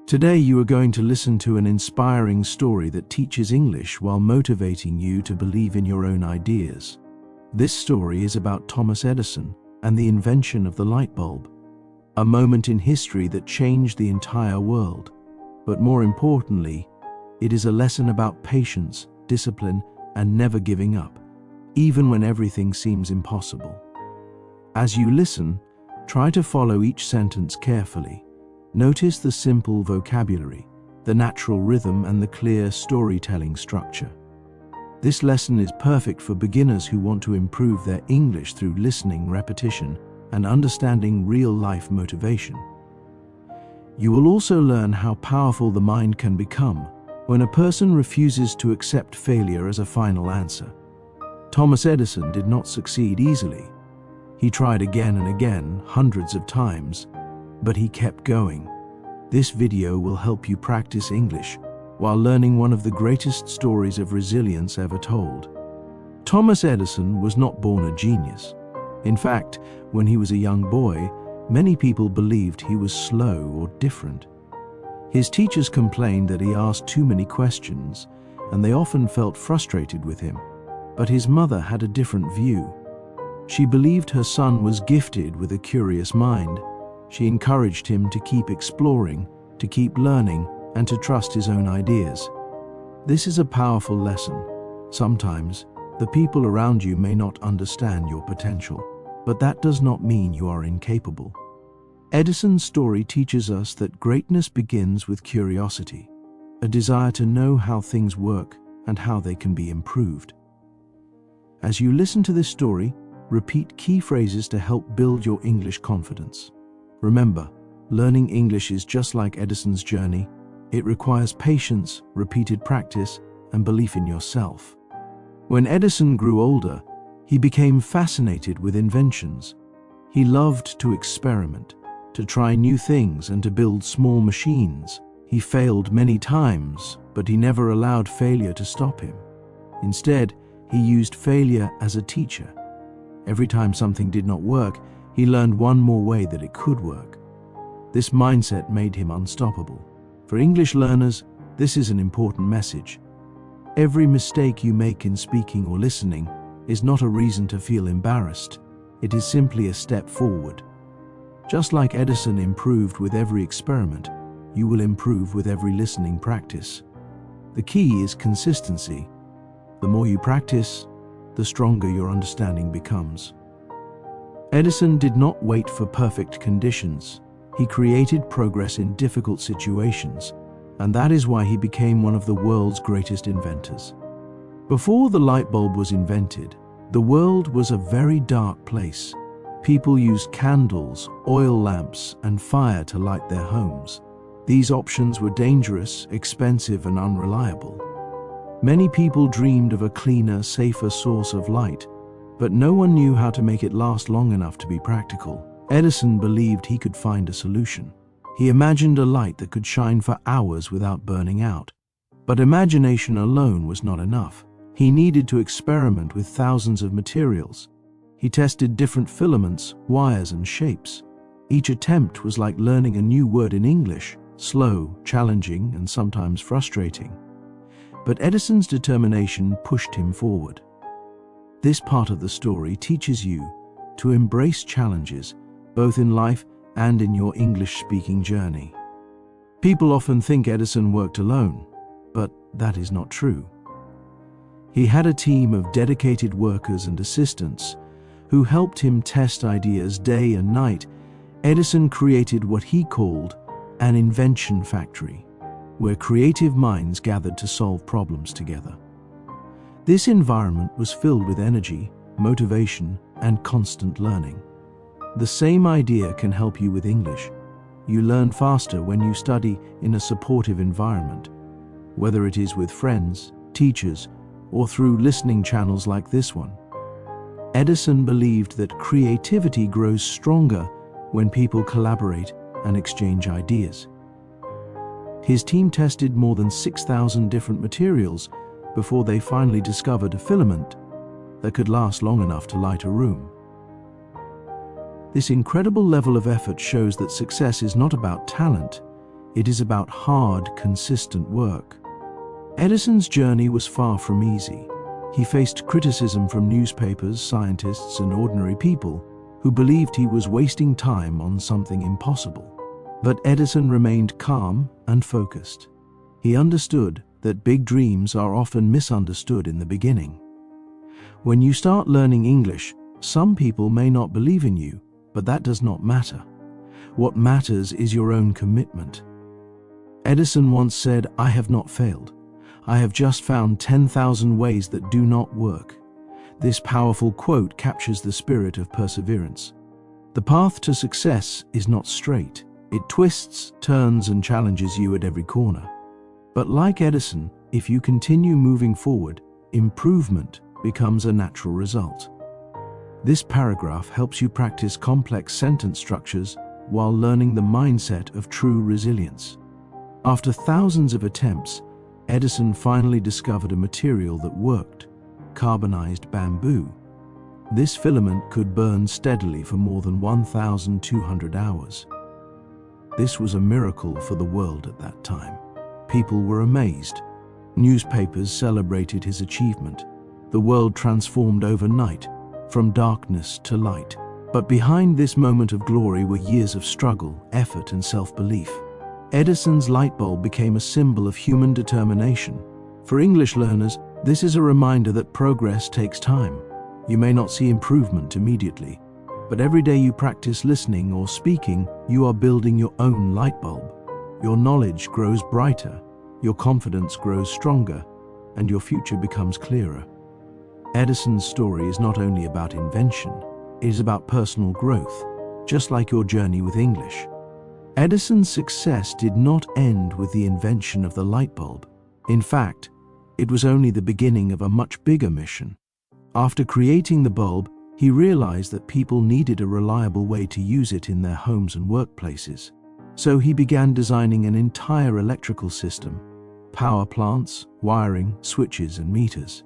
Today you are going to listen to an inspiring story that teaches English while motivating you to believe in your own ideas. This story is about Thomas Edison and the invention of the light bulb, a moment in history that changed the entire world. But more importantly, it is a lesson about patience, discipline, and never giving up, even when everything seems impossible. As you listen, try to follow each sentence carefully. Notice the simple vocabulary, the natural rhythm, and the clear storytelling structure. This lesson is perfect for beginners who want to improve their English through listening, repetition, and understanding real-life motivation. You will also learn how powerful the mind can become when a person refuses to accept failure as a final answer. Thomas Edison did not succeed easily. He tried again and again, hundreds of times, but he kept going. This video will help you practice English while learning one of the greatest stories of resilience ever told. Thomas Edison was not born a genius. In fact, when he was a young boy, many people believed he was slow or different. His teachers complained that he asked too many questions, and they often felt frustrated with him. But his mother had a different view. She believed her son was gifted with a curious mind. She encouraged him to keep exploring, to keep learning, and to trust his own ideas. This is a powerful lesson. Sometimes, the people around you may not understand your potential, but that does not mean you are incapable. Edison's story teaches us that greatness begins with curiosity, a desire to know how things work and how they can be improved. As you listen to this story, repeat key phrases to help build your English confidence. Remember, learning English is just like Edison's journey. It requires patience, repeated practice, and belief in yourself. When Edison grew older, he became fascinated with inventions. He loved to experiment, to try new things, and to build small machines. He failed many times, but he never allowed failure to stop him. Instead, he used failure as a teacher. Every time something did not work, he learned one more way that it could work. This mindset made him unstoppable. For English learners, this is an important message. Every mistake you make in speaking or listening is not a reason to feel embarrassed. It is simply a step forward. Just like Edison improved with every experiment, you will improve with every listening practice. The key is consistency. The more you practice, the stronger your understanding becomes. Edison did not wait for perfect conditions. He created progress in difficult situations, and that is why he became one of the world's greatest inventors. Before the light bulb was invented, the world was a very dark place. People used candles, oil lamps, and fire to light their homes. These options were dangerous, expensive, and unreliable. Many people dreamed of a cleaner, safer source of light, but no one knew how to make it last long enough to be practical. Edison believed he could find a solution. He imagined a light that could shine for hours without burning out. But imagination alone was not enough. He needed to experiment with thousands of materials. He tested different filaments, wires, and shapes. Each attempt was like learning a new word in English, slow, challenging, and sometimes frustrating. But Edison's determination pushed him forward. This part of the story teaches you to embrace challenges, both in life and in your English-speaking journey. People often think Edison worked alone, but that is not true. He had a team of dedicated workers and assistants who helped him test ideas day and night. Edison created what he called an invention factory, where creative minds gathered to solve problems together. This environment was filled with energy, motivation, and constant learning. The same idea can help you with English. You learn faster when you study in a supportive environment, whether it is with friends, teachers, or through listening channels like this one. Edison believed that creativity grows stronger when people collaborate and exchange ideas. His team tested more than 6,000 different materials before they finally discovered a filament that could last long enough to light a room. This incredible level of effort shows that success is not about talent, It is about hard, consistent work. Edison's journey was far from easy. He faced criticism from newspapers, scientists, and ordinary people who believed he was wasting time on something impossible. But Edison remained calm and focused. He understood that big dreams are often misunderstood in the beginning. When you start learning English, some people may not believe in you, but that does not matter. What matters is your own commitment. Edison once said, "I have not failed. I have just found 10,000 ways that do not work." This powerful quote captures the spirit of perseverance. The path to success is not straight. It twists, turns, and challenges you at every corner. But like Edison, if you continue moving forward, improvement becomes a natural result. This paragraph helps you practice complex sentence structures while learning the mindset of true resilience. After thousands of attempts, Edison finally discovered a material that worked: carbonized bamboo. This filament could burn steadily for more than 1,200 hours. This was a miracle for the world at that time. People were amazed. Newspapers celebrated his achievement. The world transformed overnight, from darkness to light. But behind this moment of glory were years of struggle, effort, and self-belief. Edison's light bulb became a symbol of human determination. For English learners, this is a reminder that progress takes time. You may not see improvement immediately, but every day you practice listening or speaking, you are building your own light bulb. Your knowledge grows brighter, your confidence grows stronger, and your future becomes clearer. Edison's story is not only about invention, it is about personal growth, just like your journey with English. Edison's success did not end with the invention of the light bulb. In fact, it was only the beginning of a much bigger mission. After creating the bulb, he realized that people needed a reliable way to use it in their homes and workplaces. So he began designing an entire electrical system: power plants, wiring, switches, and meters.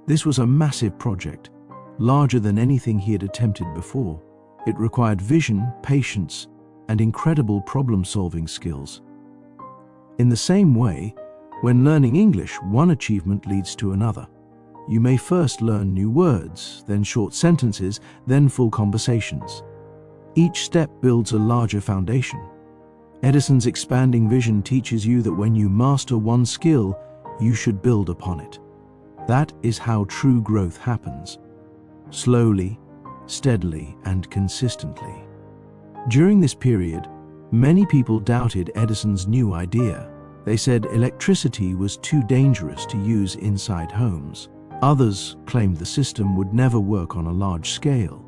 This was a massive project, larger than anything he had attempted before. It required vision, patience, and incredible problem-solving skills. In the same way, when learning English, one achievement leads to another. You may first learn new words, then short sentences, then full conversations. Each step builds a larger foundation. Edison's expanding vision teaches you that when you master one skill, you should build upon it. That is how true growth happens. Slowly, steadily, and consistently. During this period, many people doubted Edison's new idea. They said electricity was too dangerous to use inside homes. Others claimed the system would never work on a large scale.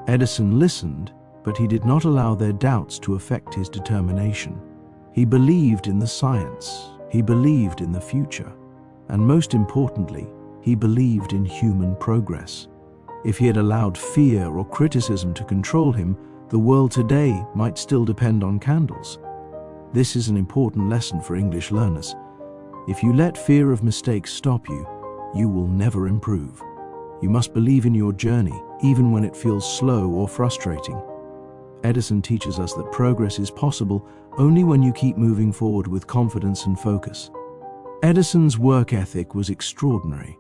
Edison listened, but he did not allow their doubts to affect his determination. He believed in the science, he believed in the future, and most importantly, he believed in human progress. If he had allowed fear or criticism to control him, the world today might still depend on candles. This is an important lesson for English learners. If you let fear of mistakes stop you, you will never improve. You must believe in your journey, even when it feels slow or frustrating. Edison teaches us that progress is possible only when you keep moving forward with confidence and focus. Edison's work ethic was extraordinary.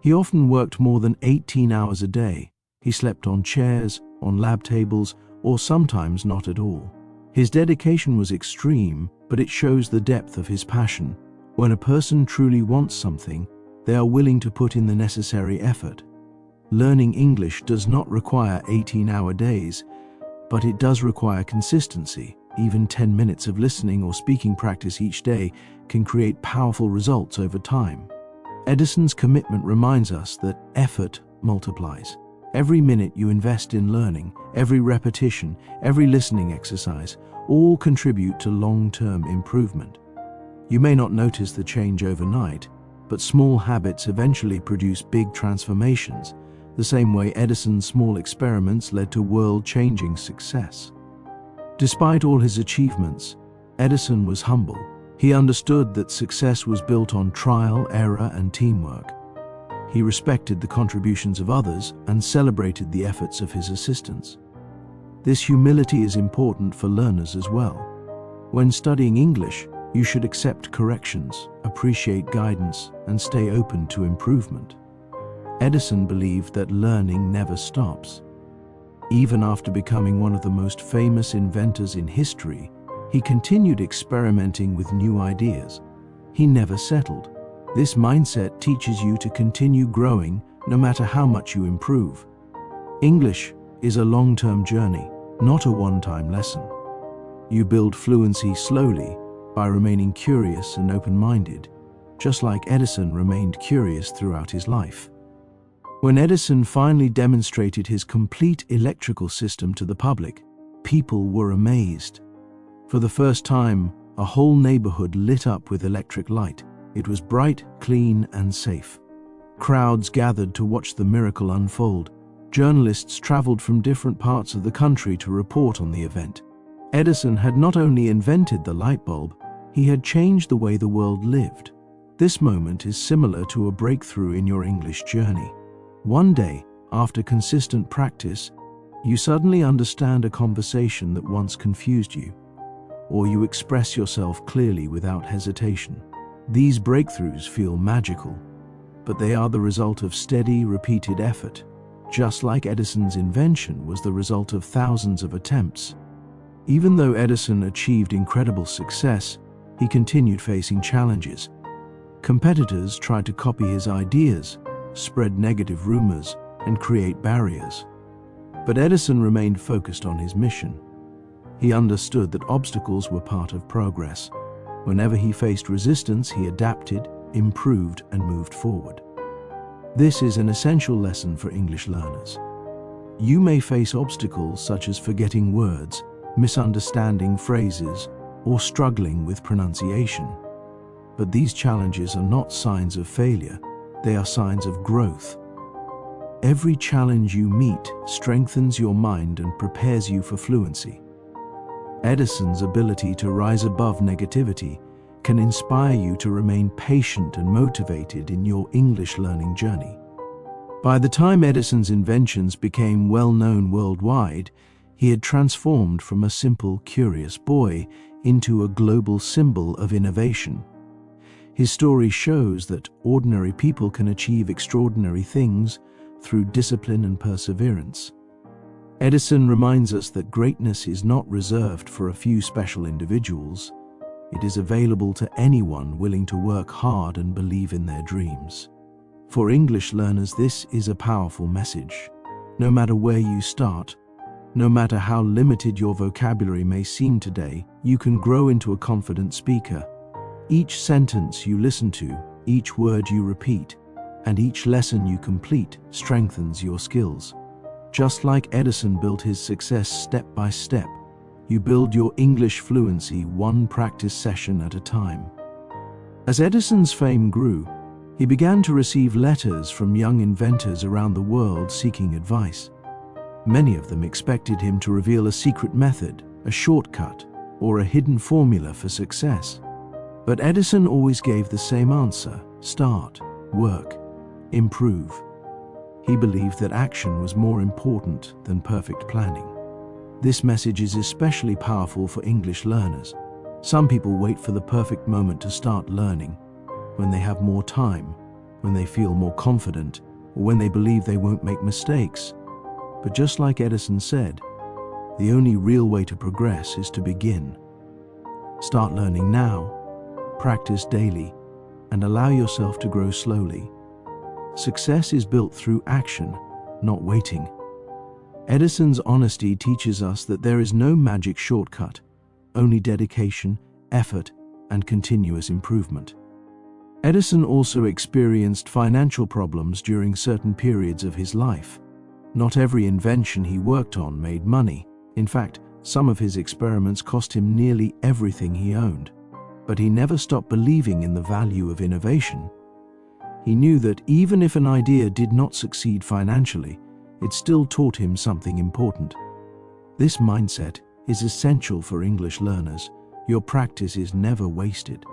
He often worked more than 18 hours a day. He slept on chairs, on lab tables, or sometimes not at all. His dedication was extreme, but it shows the depth of his passion. When a person truly wants something, they are willing to put in the necessary effort. Learning English does not require 18-hour days, but it does require consistency. Even 10 minutes of listening or speaking practice each day can create powerful results over time. Edison's commitment reminds us that effort multiplies. Every minute you invest in learning, every repetition, every listening exercise, all contribute to long-term improvement. You may not notice the change overnight, but small habits eventually produce big transformations, the same way Edison's small experiments led to world-changing success. Despite all his achievements, Edison was humble. He understood that success was built on trial, error, and teamwork. He respected the contributions of others and celebrated the efforts of his assistants. This humility is important for learners as well. When studying English, you should accept corrections, appreciate guidance, and stay open to improvement. Edison believed that learning never stops. Even after becoming one of the most famous inventors in history, he continued experimenting with new ideas. He never settled. This mindset teaches you to continue growing no matter how much you improve. English is a long-term journey, not a one-time lesson. You build fluency slowly by remaining curious and open-minded, just like Edison remained curious throughout his life. When Edison finally demonstrated his complete electrical system to the public, people were amazed. For the first time, a whole neighborhood lit up with electric light. It was bright, clean, and safe. Crowds gathered to watch the miracle unfold. Journalists traveled from different parts of the country to report on the event. Edison had not only invented the light bulb, he had changed the way the world lived. This moment is similar to a breakthrough in your English journey. One day, after consistent practice, you suddenly understand a conversation that once confused you, or you express yourself clearly without hesitation. These breakthroughs feel magical, but they are the result of steady, repeated effort, just like Edison's invention was the result of thousands of attempts. Even though Edison achieved incredible success, he continued facing challenges. Competitors tried to copy his ideas, spread negative rumors, and create barriers. But Edison remained focused on his mission. He understood that obstacles were part of progress. Whenever he faced resistance, he adapted, improved, and moved forward. This is an essential lesson for English learners. You may face obstacles such as forgetting words, misunderstanding phrases, or struggling with pronunciation. But these challenges are not signs of failure, they are signs of growth. Every challenge you meet strengthens your mind and prepares you for fluency. Edison's ability to rise above negativity can inspire you to remain patient and motivated in your English learning journey. By the time Edison's inventions became well known worldwide, he had transformed from a simple, curious boy into a global symbol of innovation. His story shows that ordinary people can achieve extraordinary things through discipline and perseverance. Edison reminds us that greatness is not reserved for a few special individuals. It is available to anyone willing to work hard and believe in their dreams. For English learners, this is a powerful message. No matter where you start, no matter how limited your vocabulary may seem today, you can grow into a confident speaker. Each sentence you listen to, each word you repeat, and each lesson you complete strengthens your skills. Just like Edison built his success step by step, you build your English fluency one practice session at a time. As Edison's fame grew, he began to receive letters from young inventors around the world seeking advice. Many of them expected him to reveal a secret method, a shortcut, or a hidden formula for success. But Edison always gave the same answer: start, work, improve. He believed that action was more important than perfect planning. This message is especially powerful for English learners. Some people wait for the perfect moment to start learning, when they have more time, when they feel more confident, or when they believe they won't make mistakes. But just like Edison said, the only real way to progress is to begin. Start learning now, practice daily, and allow yourself to grow slowly. Success is built through action, not waiting. Edison's honesty teaches us that there is no magic shortcut, only dedication, effort, and continuous improvement. Edison also experienced financial problems during certain periods of his life. Not every invention he worked on made money. In fact, some of his experiments cost him nearly everything he owned. But he never stopped believing in the value of innovation. He knew that even if an idea did not succeed financially, it still taught him something important. This mindset is essential for English learners. Your practice is never wasted.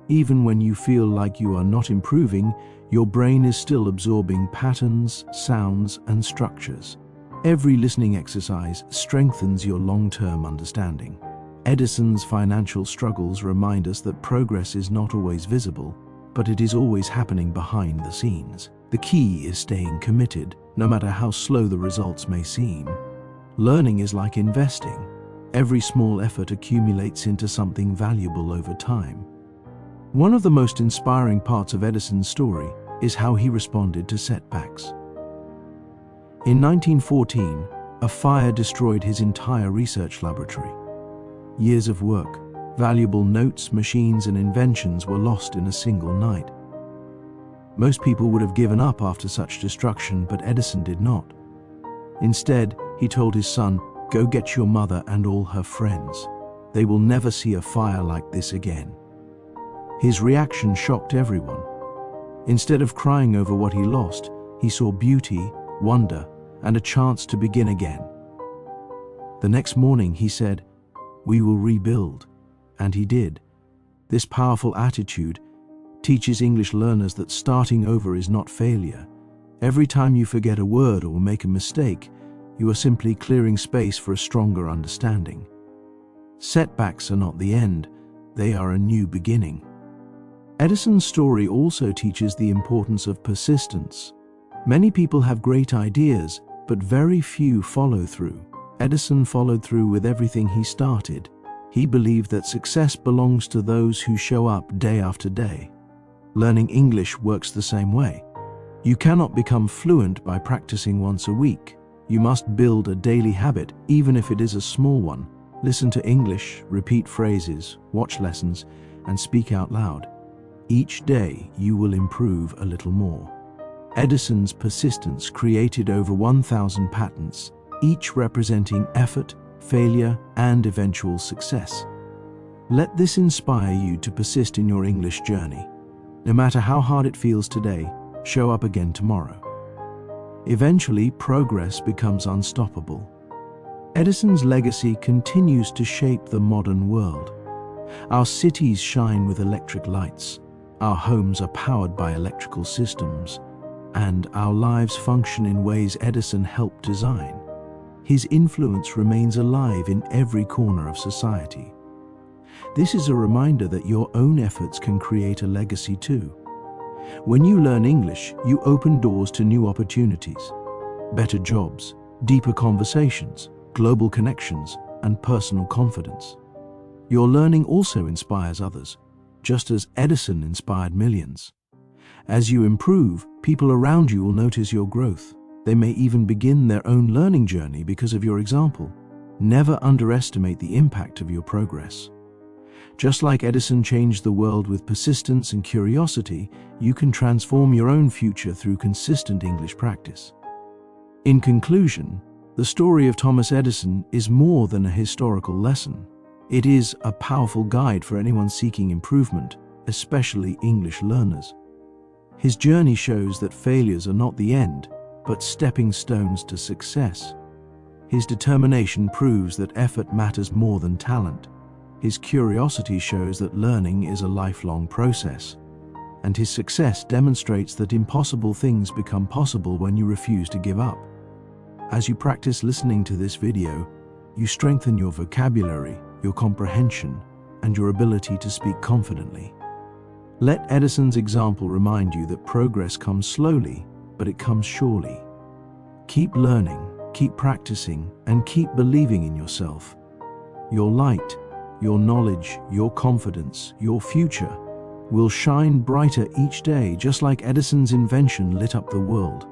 Even when you feel like you are not improving, your brain is still absorbing patterns, sounds, and structures. Every listening exercise strengthens your long-term understanding. Edison's financial struggles remind us that progress is not always visible, but it is always happening behind the scenes. The key is staying committed, no matter how slow the results may seem. Learning is like investing. Every small effort accumulates into something valuable over time. One of the most inspiring parts of Edison's story is how he responded to setbacks. In 1914, a fire destroyed his entire research laboratory. Years of work, valuable notes, machines, and inventions were lost in a single night. Most people would have given up after such destruction, but Edison did not. Instead, he told his son, "Go get your mother and all her friends. They will never see a fire like this again." His reaction shocked everyone. Instead of crying over what he lost, he saw beauty, wonder, and a chance to begin again. The next morning he said, "We will rebuild," and he did. This powerful attitude teaches English learners that starting over is not failure. Every time you forget a word or make a mistake, you are simply clearing space for a stronger understanding. Setbacks are not the end, they are a new beginning. Edison's story also teaches the importance of persistence. Many people have great ideas, but very few follow through. Edison followed through with everything he started. He believed that success belongs to those who show up day after day. Learning English works the same way. You cannot become fluent by practicing once a week. You must build a daily habit, even if it is a small one. Listen to English, repeat phrases, watch lessons, and speak out loud. Each day you will improve a little more. Edison's persistence created over 1,000 patents, each representing effort, failure, and eventual success. Let this inspire you to persist in your English journey. No matter how hard it feels today, show up again tomorrow. Eventually, progress becomes unstoppable. Edison's legacy continues to shape the modern world. Our cities shine with electric lights, our homes are powered by electrical systems, and our lives function in ways Edison helped design. His influence remains alive in every corner of society. This is a reminder that your own efforts can create a legacy too. When you learn English, you open doors to new opportunities, better jobs, deeper conversations, global connections, and personal confidence. Your learning also inspires others, just as Edison inspired millions. As you improve, people around you will notice your growth. They may even begin their own learning journey because of your example. Never underestimate the impact of your progress. Just like Edison changed the world with persistence and curiosity, you can transform your own future through consistent English practice. In conclusion, the story of Thomas Edison is more than a historical lesson. It is a powerful guide for anyone seeking improvement, especially English learners. His journey shows that failures are not the end, but stepping stones to success. His determination proves that effort matters more than talent. His curiosity shows that learning is a lifelong process. And his success demonstrates that impossible things become possible when you refuse to give up. As you practice listening to this video, you strengthen your vocabulary, your comprehension, and your ability to speak confidently. Let Edison's example remind you that progress comes slowly, but it comes surely. Keep learning, keep practicing, and keep believing in yourself. Your light, your knowledge, your confidence, your future will shine brighter each day, just like Edison's invention lit up the world.